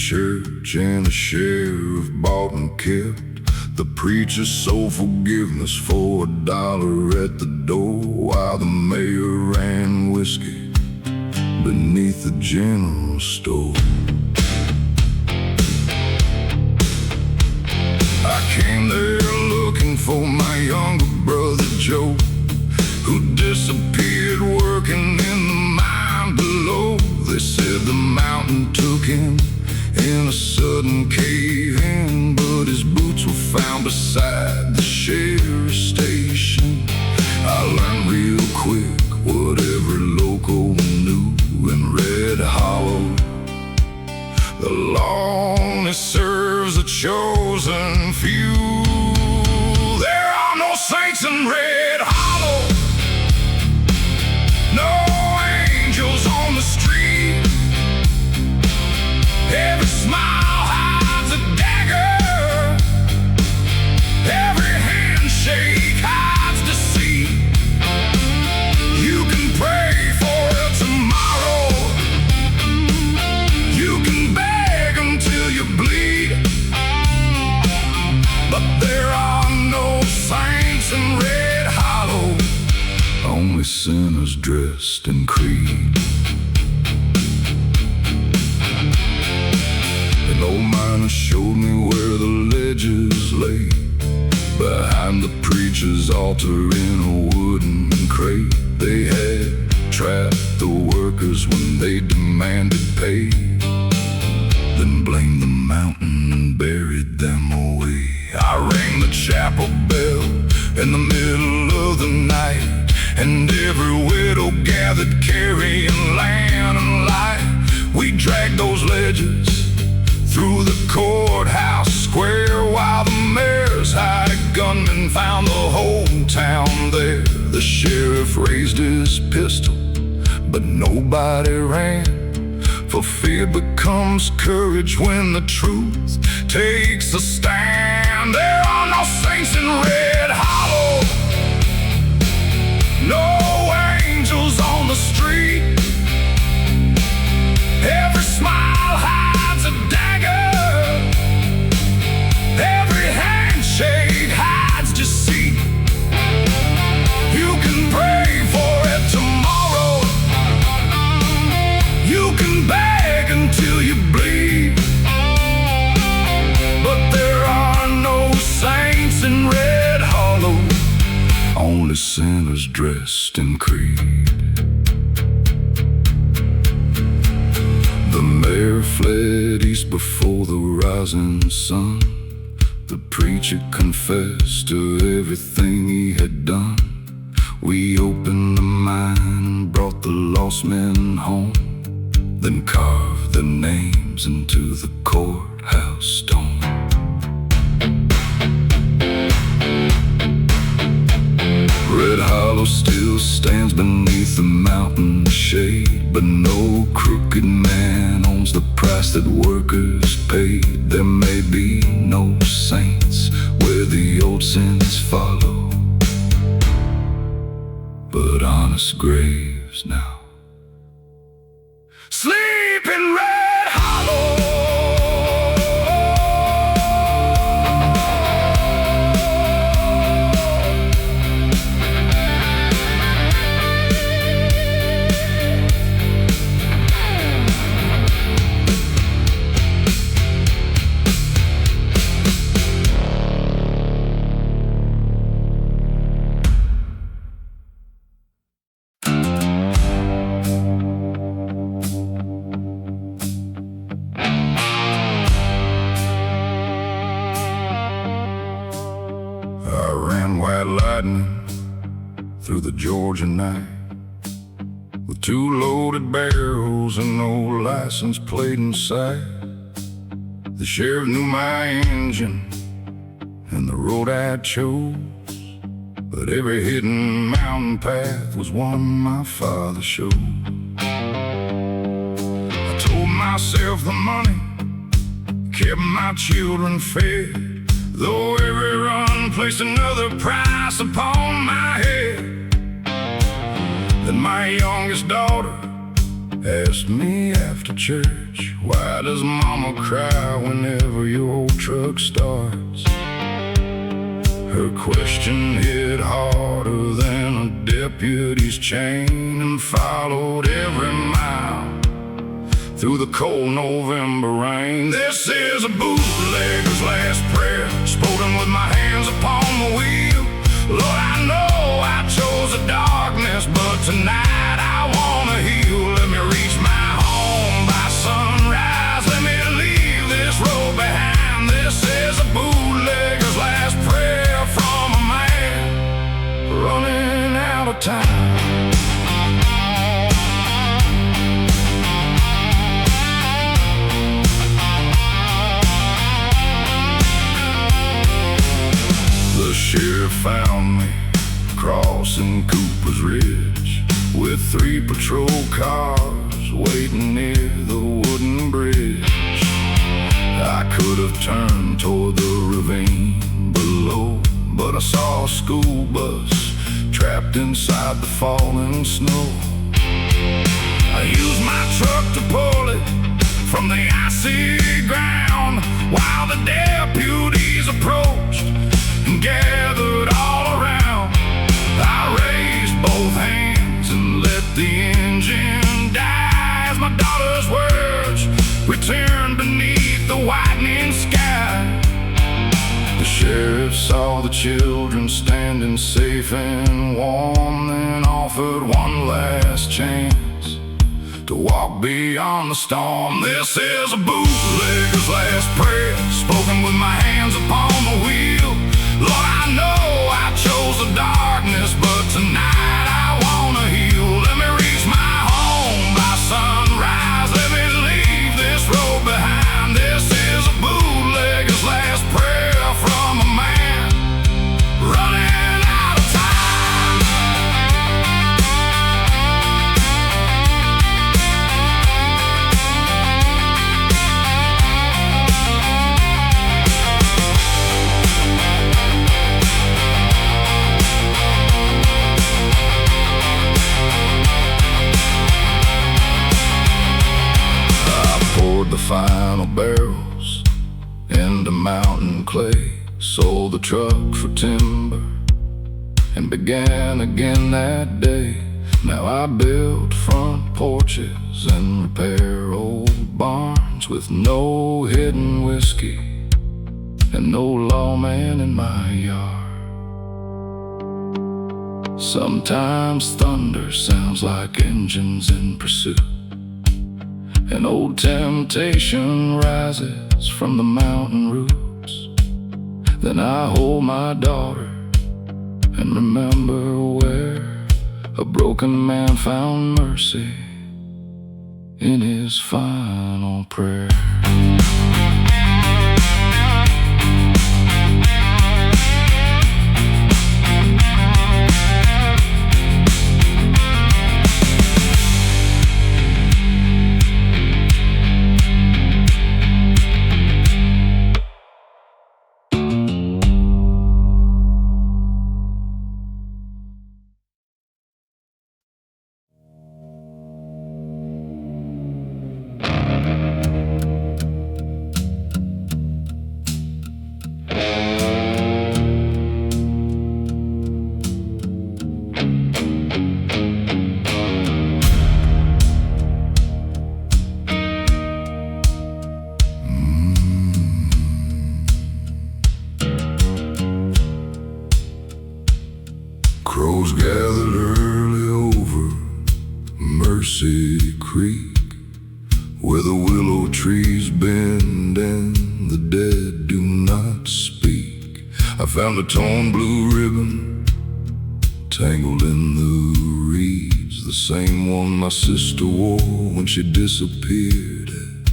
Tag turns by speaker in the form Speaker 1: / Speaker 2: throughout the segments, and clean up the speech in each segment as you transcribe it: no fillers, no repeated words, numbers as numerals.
Speaker 1: church and the sheriff bought and kept. The preacher sold forgiveness for $1 at the door, while the mayor ran whiskey beneath the general store. I came there looking for my younger brother Joe, who disappeared working in the mine below. They said the mountain took him in a sudden cave-in, but his boots were found beside the sheriff's station. I learned real quick what every local knew in Red Hollow: the law only serves a chosen few. There are no saints in Red Hollow, no angels on the street. Every smile hides a dagger, every handshake hides deceit. You can pray for a tomorrow, you can beg until you bleed, but there are no saints in Red Hollow, only sinners dressed in creed. An old miner showed me where the ledges lay, behind the preacher's altar in a wooden crate. They had trapped the workers when they demanded pay, then blamed the mountain and buried them away. I rang the chapel bell in the middle of the night, and every widow gathered carrying lamb and light. We dragged those ledges through the courthouse square, while the mayor's hired gunmen found the whole town there. The sheriff raised his pistol, but nobody ran, for fear becomes courage when the truth takes a stand. There are no saints in Red Hollow, no angels on the street. Every smile hides a dagger, every handshake hides deceit. You can pray for it tomorrow, you can beg until you bleed, but there are no saints in Red Hollow, only sinners dressed in creed. The mayor fled east before the rising sun. The preacher confessed to everything he had done. We opened the mine and brought the lost men home, then carved their names into the courthouse stone. Red Hollow still stands beneath the mountain shade, but no crooked man owns the price that workers paid. There may be no saints where the old sins follow, but honest graves now sleep in Red Hollow. White lightning through the Georgia night, with 2 loaded barrels and no license plate in sight. The sheriff knew my engine and the road I chose, but every hidden mountain path was one my father showed. I told myself the money kept my children fed, though every run placed another price upon my head. Then my youngest daughter asked me after church, why does mama cry whenever your old truck starts? Her question hit harder than a deputy's chain and followed every mile through the cold November rain. This is a bootlegger's last prayer, spoken with my hands upon the wheel. Lord, I know I chose the darkness, but tonight I wanna heal. Let me reach my home by sunrise. Let me leave this road behind. This is a bootlegger's last prayer from a man running out of time. The sheriff found me crossing Cooper's Ridge with 3 patrol cars waiting near the wooden bridge. I could have turned toward the ravine below, but I saw a school bus trapped inside the falling snow. I used my truck to pull it from the icy ground while the deputies approached and gathered all around. I raised both hands and let the engine die as my daughter's words returned beneath the whitening sky. The sheriff saw the children standing safe and warm, then offered one last chance to walk beyond the storm. This is a bootlegger's last prayer, spoken with my hands upon the wheel. Lord, I know I chose the darkness, but tonight I wanna heal. Let me reach my home by sunrise. Let me leave this road behind. This is a bootlegger's last prayer from a man running out of time. The final barrels into mountain clay, sold the truck for timber, and began again that day. Now I build front porches and repair old barns with no hidden whiskey and no lawman in my yard. Sometimes thunder sounds like engines in pursuit, and old temptation rises from the mountain roots. Then I hold my daughter and remember where a broken man found mercy in his final prayer. Crows gathered early over Mercy Creek, where the willow trees bend and the dead do not speak. I found a torn blue ribbon tangled in the reeds, the same one my sister wore when she disappeared at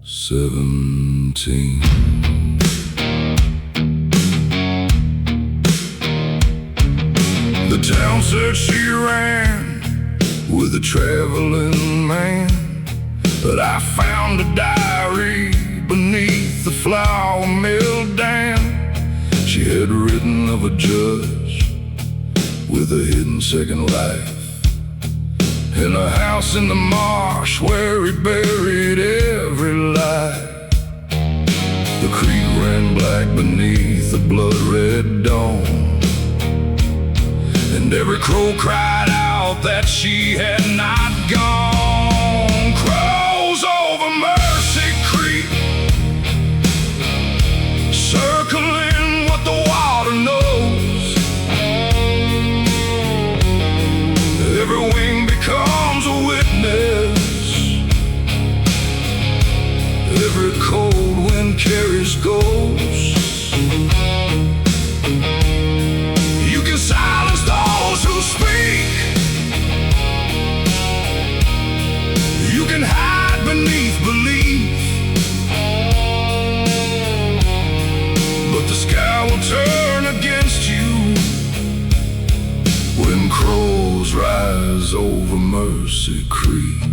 Speaker 1: 17. The town said she ran with a traveling man, but I found a diary beneath the flour mill dam. She had written of a judge with a hidden second life in a house in the marsh where he buried every lie. The creek ran black beneath the blood-red dawn, and every crow cried out that she had not gone. Crows over Mercy Creek, circling what the water knows. Every wing becomes a witness, every cold wind carries ghosts. You can silence those who speak, you can hide beneath belief, but the sky will turn against you when crows rise over Mercy Creek.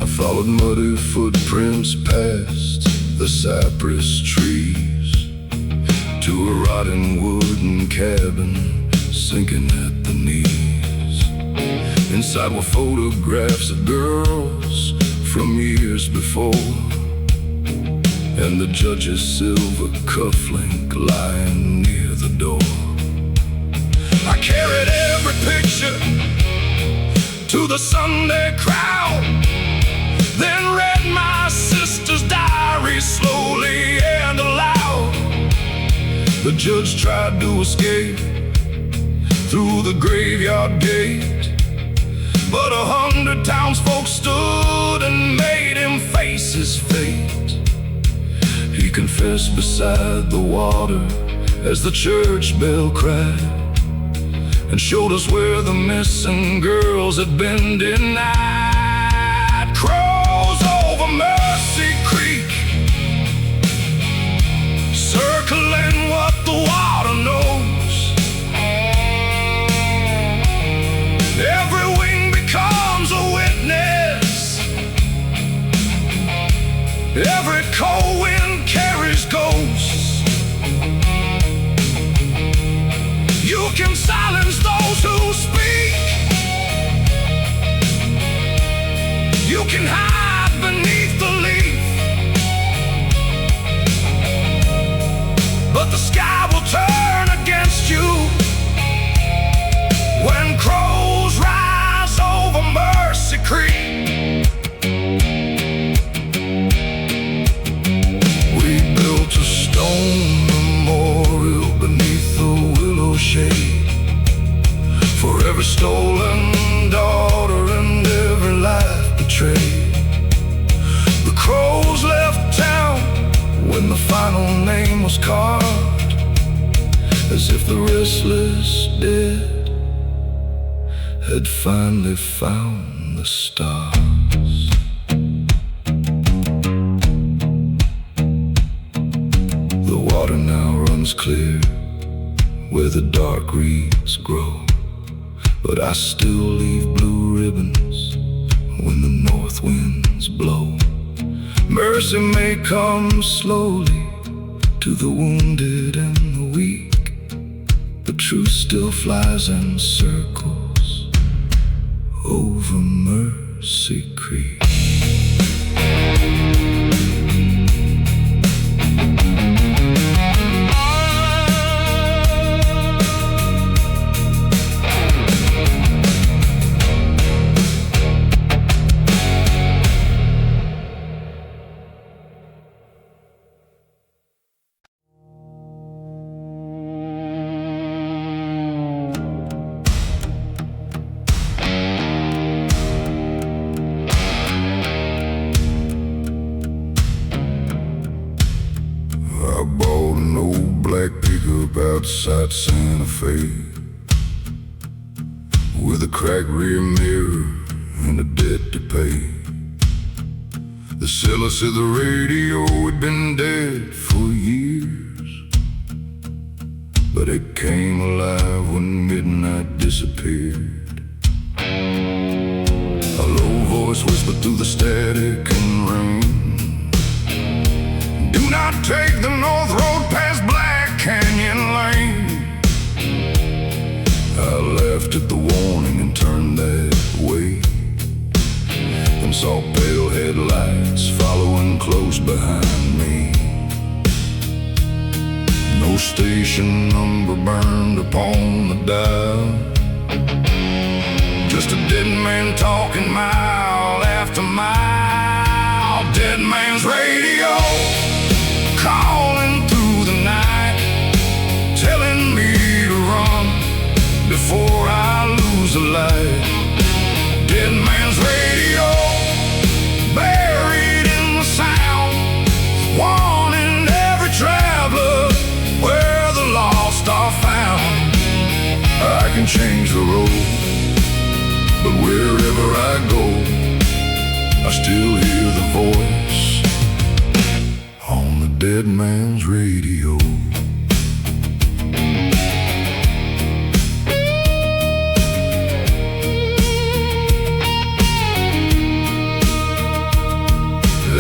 Speaker 1: I followed muddy footprints past the cypress trees to a rotting wooden cabin sinking at the knees. Inside were photographs of girls from years before, and the judge's silver cufflink lying near the door. I carried every picture to the Sunday crowd, then read my sister's diary slowly and aloud. The judge tried to escape through the graveyard gate, but 100 townsfolk stood and made him face his fate. He confessed beside the water as the church bell cried, and showed us where the missing girls had been denied. Crows over Mercy Creek, circling what the water knows. Every wing becomes a witness, every cold wind carries ghosts. You can silence those who speak, you can hide beneath the leaf, but the sky will turn against you when crows rise over Mercy Creek. We built a stone memorial beneath the willow shade for every stolen daughter and every life betrayed. The crows left town when the final name was carved, as if the restless dead had finally found the stars. The water now runs clear where the dark reeds grow, but I still leave blue ribbons when the north winds blow. Mercy may come slowly to the wounded and the weak, but truth still flies in circles over Mercy Creek. I bought an old black pickup outside Santa Fe with a cracked rear mirror and a debt to pay. The seller said the radio had been dead for years, but it came alive when midnight disappeared. A low voice whispered through the static and rain, "Do not take the North Road past Black Canyon Lane. saw pale headlights following close behind me. No station number burned upon the dial, just a dead man talking mile after mile. Dead man's radio, calling through the night, telling me to run before I lose the light. Dead man's radio, buried in the sound, warning every traveler where the lost are found. I can change the road, but wherever I go, I still hear the voice on the dead man's radio.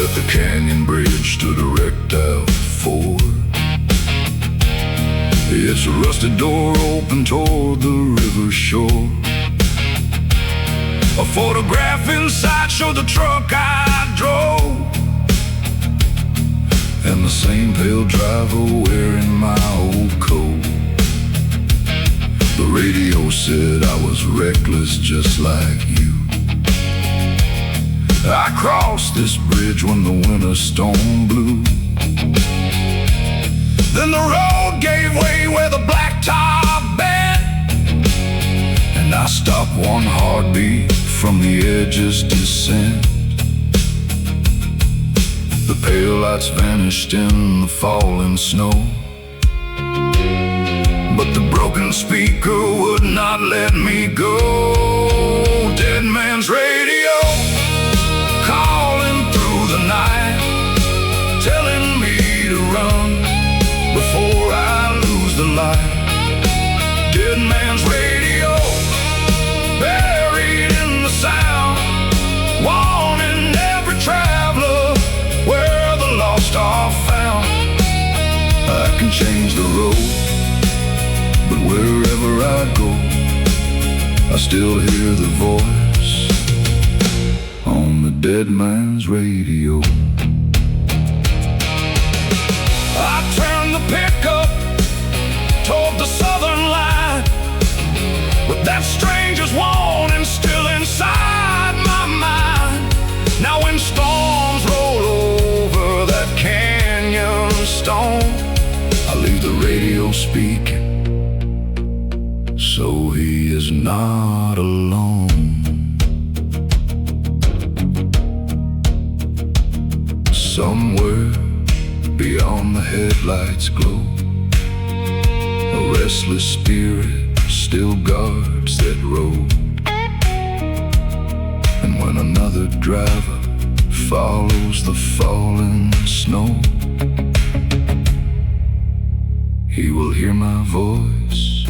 Speaker 1: At the canyon bridge stood a wrecked out Ford. Its rusted door open toward the river shore. A photograph inside showed the truck I drove, and the same pale driver wearing my old coat. The radio said I was reckless just like you. I crossed this bridge when the winter storm blew. Then the road gave way where the blacktop bent, and I stopped one heartbeat from the edge's descent. The pale lights vanished in the falling snow, but the broken speaker would not let me go. Dead man's radio, calling through the night, telling me to run before I lose the light. Dead man's radio, buried in the sound, warning every traveler where the lost are found. I can change the road, but wherever I go, I still hear the voice on the dead man's radio. I turned the pickup toward the southern line, with that stranger's warning still inside my mind. Now when storms roll over that canyon stone, I leave the radio speaking, so he is not alone. Somewhere beyond the headlights glow, a restless spirit still guards that road. And when another driver follows the falling snow, he will hear my voice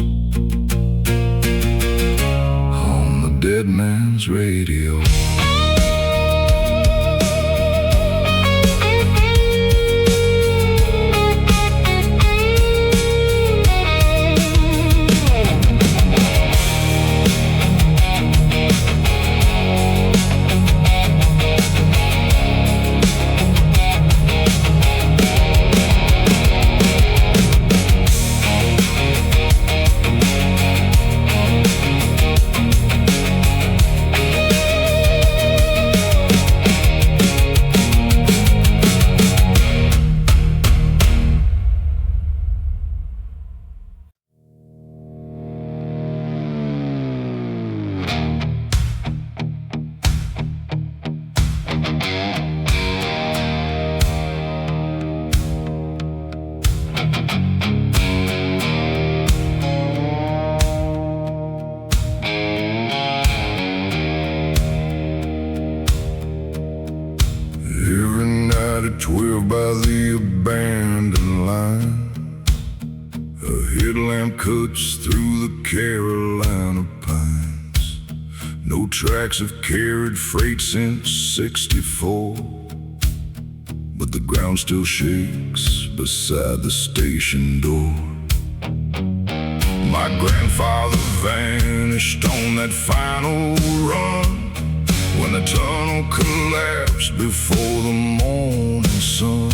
Speaker 1: on the dead man's radio. At 12 by the abandoned line, a headlamp cuts through the Carolina pines. No tracks have carried freight since '64, but the ground still shakes beside the station door. My grandfather vanished on that final run, When the tunnel collapsed before the morning sun,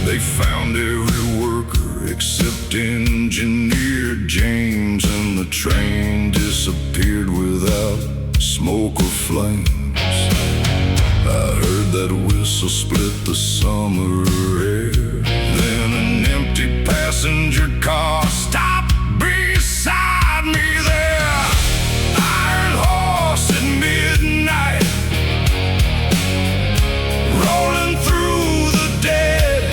Speaker 1: they found every worker except engineer James, and the train disappeared without smoke or flames. I heard that whistle split the summer air. Then an empty passenger car stopped beside me there. Iron horse at midnight, rolling through the dead,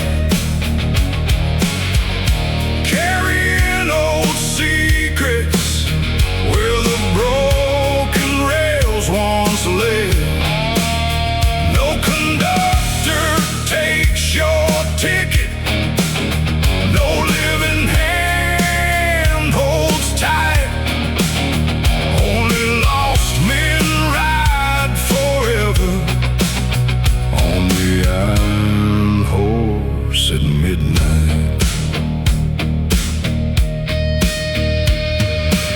Speaker 1: carrying old secrets where the broken rails once led. No conductor takes your ticket, no living hand holds tight. Only lost men ride forever on the iron horse at midnight.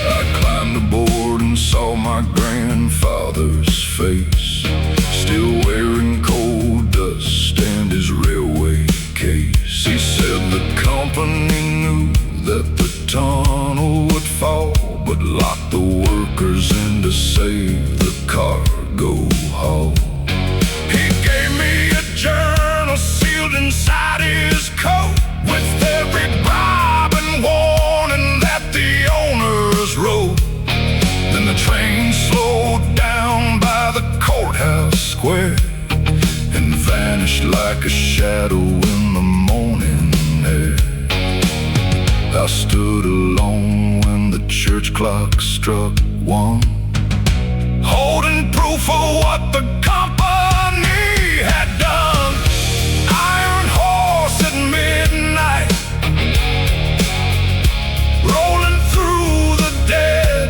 Speaker 1: I climbed aboard and saw my grandfather's face, still wearing coal dust and his railway case. He said the company knew that the tunnel would fall, but locked the workers in to save the cargo haul. He gave me a journal sealed inside his coat, with every bribe and warning that the owners wrote. Then the train slowed down by the courthouse square and vanished like a shadow in the morning air. I stood alone when the church clock struck 1, holding proof of what the company had done. Iron horse at midnight, rolling through the dead,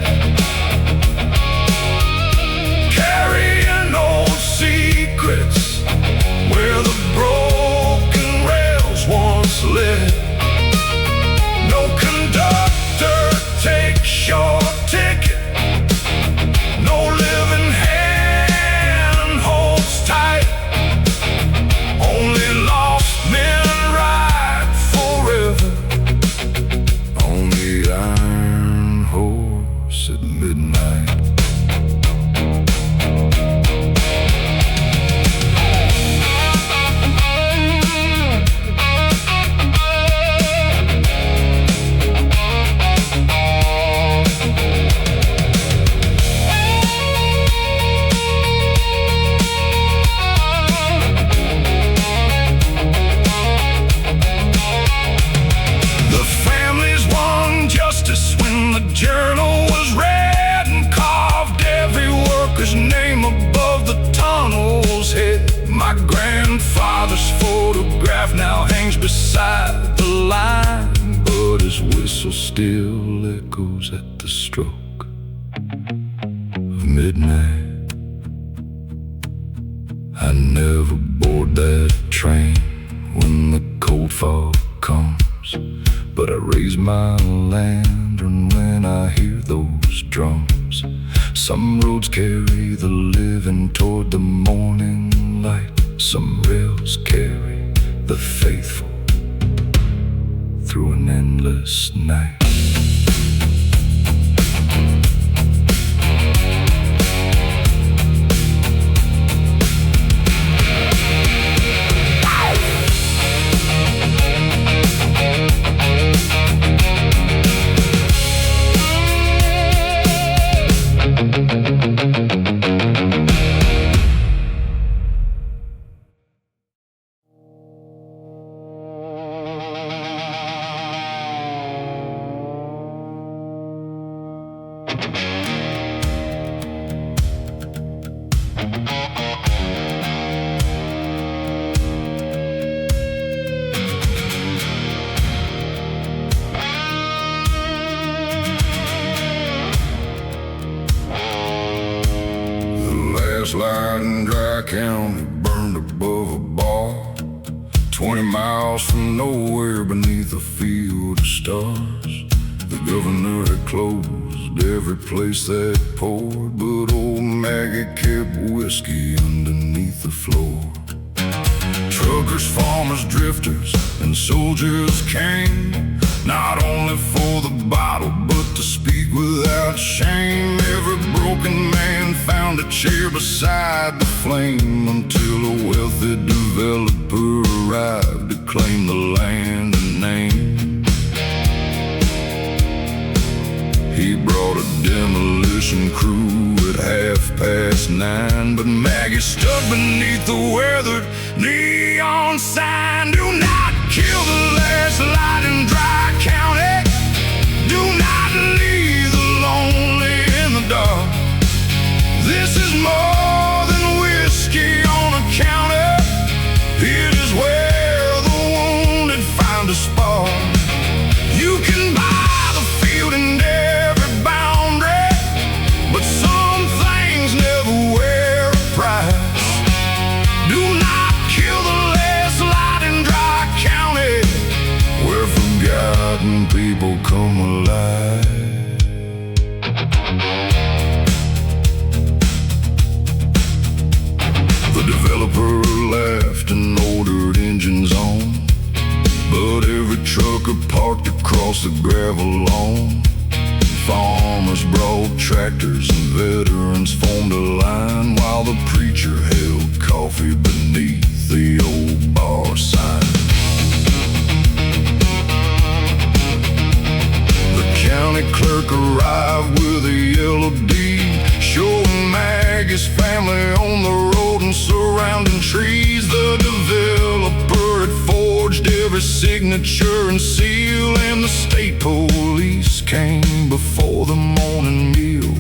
Speaker 1: carrying old secrets where the broken rails once led. No conductor takes your ticket, no living hand holds tight. Only lost men ride forever on the iron horse at midnight. Journal was read and carved every worker's name above the tunnel's head. My grandfather's photograph now hangs beside the line, but his whistle still echoes at the stroke of midnight. I never board that train when the cold fog comes, but I raise my lantern when I hear those drums. Some roads carry the living toward the morning light, some rails carry the faithful through an endless night. Light in Dry County burned above a bar, 20 miles from nowhere beneath a field of stars. The governor had closed every place that poured, but old Maggie kept whiskey underneath the floor. Truckers, farmers, drifters, and soldiers came, not only for the bottle, but to speak without shame. Every broken man found a chair beside the flame, until a wealthy developer arrived to claim the land and name. He brought a demolition crew at 9:30, but Maggie stood beneath the weathered neon sign. Do not kill the last light in Dry County. Do not leave the lonely in the dark. This is more than whiskey on a counter. It is where the wounded find a spark. You can buy the field and every boundary, but some things never wear a price. Do not kill the last light in Dry County, where forgotten people come alive. The developer laughed and ordered engines on, but every trucker parked across the gravel lawn. Farmers brought tractors and veterans formed a line, while the preacher held coffee beneath the old bar sign. The county clerk arrived with a yellow deed, showing Maggie's family on the road and surrounding trees. The developer had forged every signature and seal, and the state police came before the morning meal.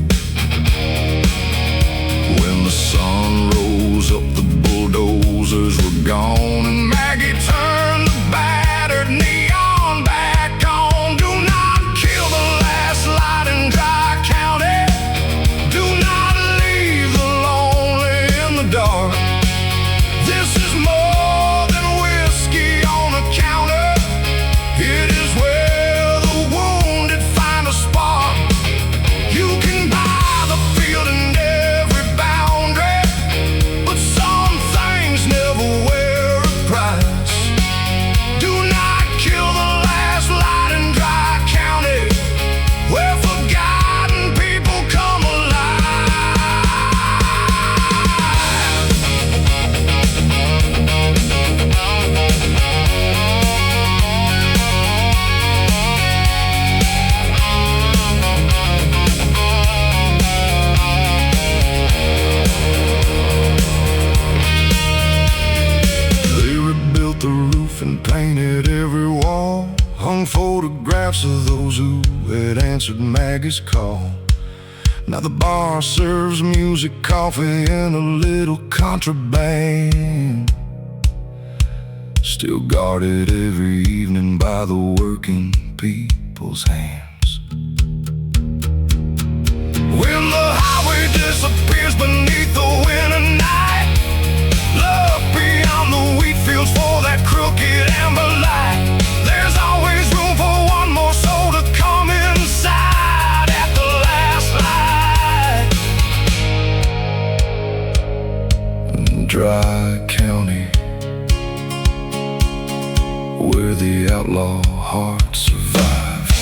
Speaker 1: When the sun rose up, the bulldozers were gone, and Maggie turned the battered neon back on. Do not kill the last light in Dry County. Do not leave the lonely in the dark. This is more than whiskey on a counter. It is where the wounded find a spark. You can buy the field and every boundary, but some things never wear a price. Do not kill the last light in Dry County, where forgotten people come alive. They rebuilt the roof and painted every wall, hung photographs of those who had answered Maggie's call. Now the bar serves music, coffee, and a little contraband, still guarded every evening by the working people's hands. When the highway disappears beneath the winter night, look beyond the wheat fields for that crooked amber light. There's always room for one more soul to come inside at the last light. Dry County, where the outlaw heart survives.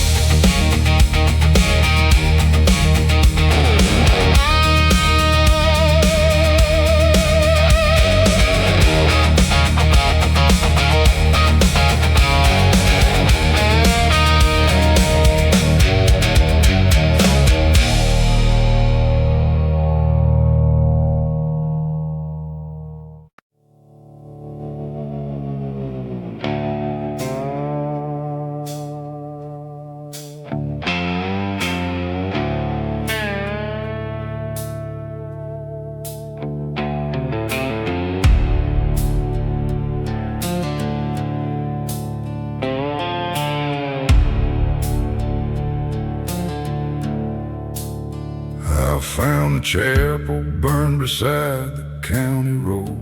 Speaker 1: Found the chapel burned beside the county road,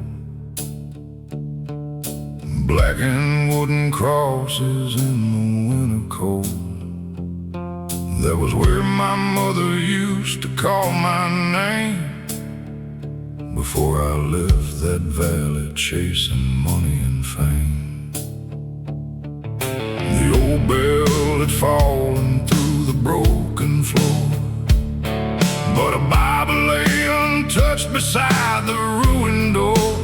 Speaker 1: blackened wooden crosses in the winter cold. That was where my mother used to call my name before I left that valley chasing money and fame. The old bell had fallen through the broken floor, but a Bible lay untouched beside the ruined door.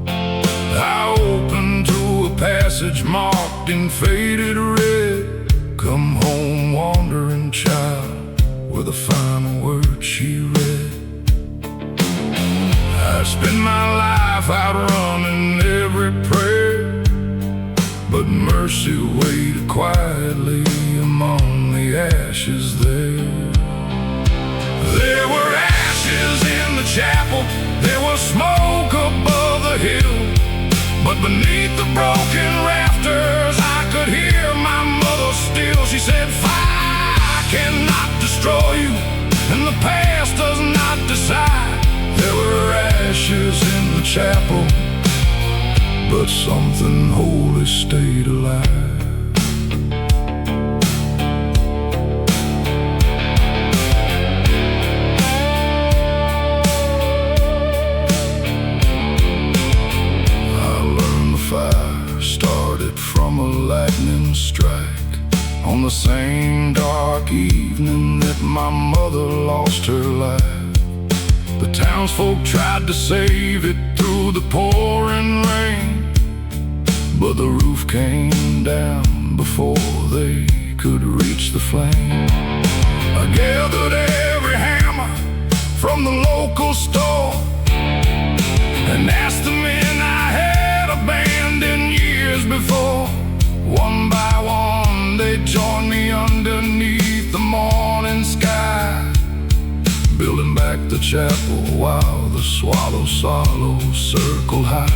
Speaker 1: I opened to a passage marked in faded red. Come home, wandering child, were the final words she read. I spent my life outrunning every prayer, but mercy waited quietly among the ashes there. There were ashes in the chapel, there was smoke above the hill, but beneath the broken rafters I could hear my mother still. She said, fire cannot destroy you, and the past does not decide. There were ashes in the chapel, but something holy stayed alive. Fire started from a lightning strike on the same dark evening that my mother lost her life. The townsfolk tried to save it through the pouring rain, but the roof came down before they could reach the flame. I gathered every hammer from the local store and asked the men I had abandoned years before. One by one they joined me underneath the morning sky, building back the chapel while the swallows circled high.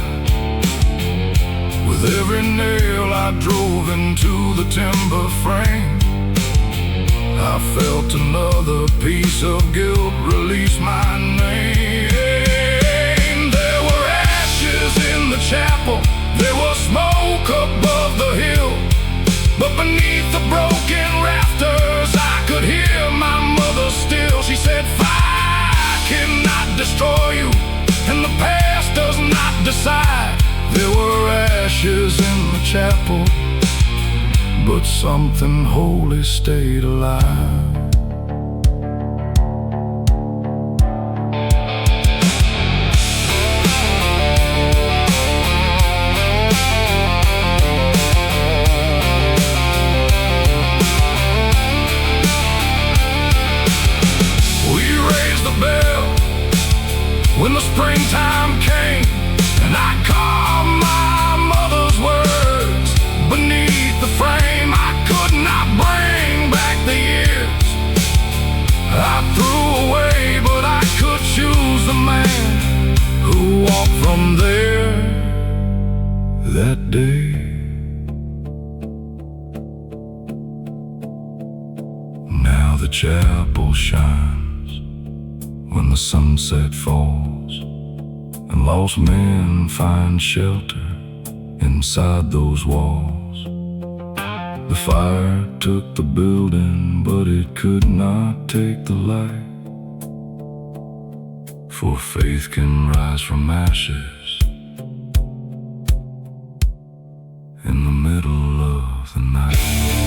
Speaker 1: With every nail I drove into the timber frame, I felt another piece of guilt release my name. There were ashes in the chapel, there was smoke above the hill, but beneath the broken rafters I could hear my mother still. She said, fire cannot destroy you, and the past does not decide. There were ashes in the chapel, but something holy stayed alive. When the springtime came and I caught my mother's words beneath the frame, I could not bring back the years I threw away, but I could choose the man who walked from there that day. Now the chapel shines when the sunset falls, and lost men find shelter inside those walls. The fire took the building, but it could not take the light, for faith can rise from ashes in the middle of the night.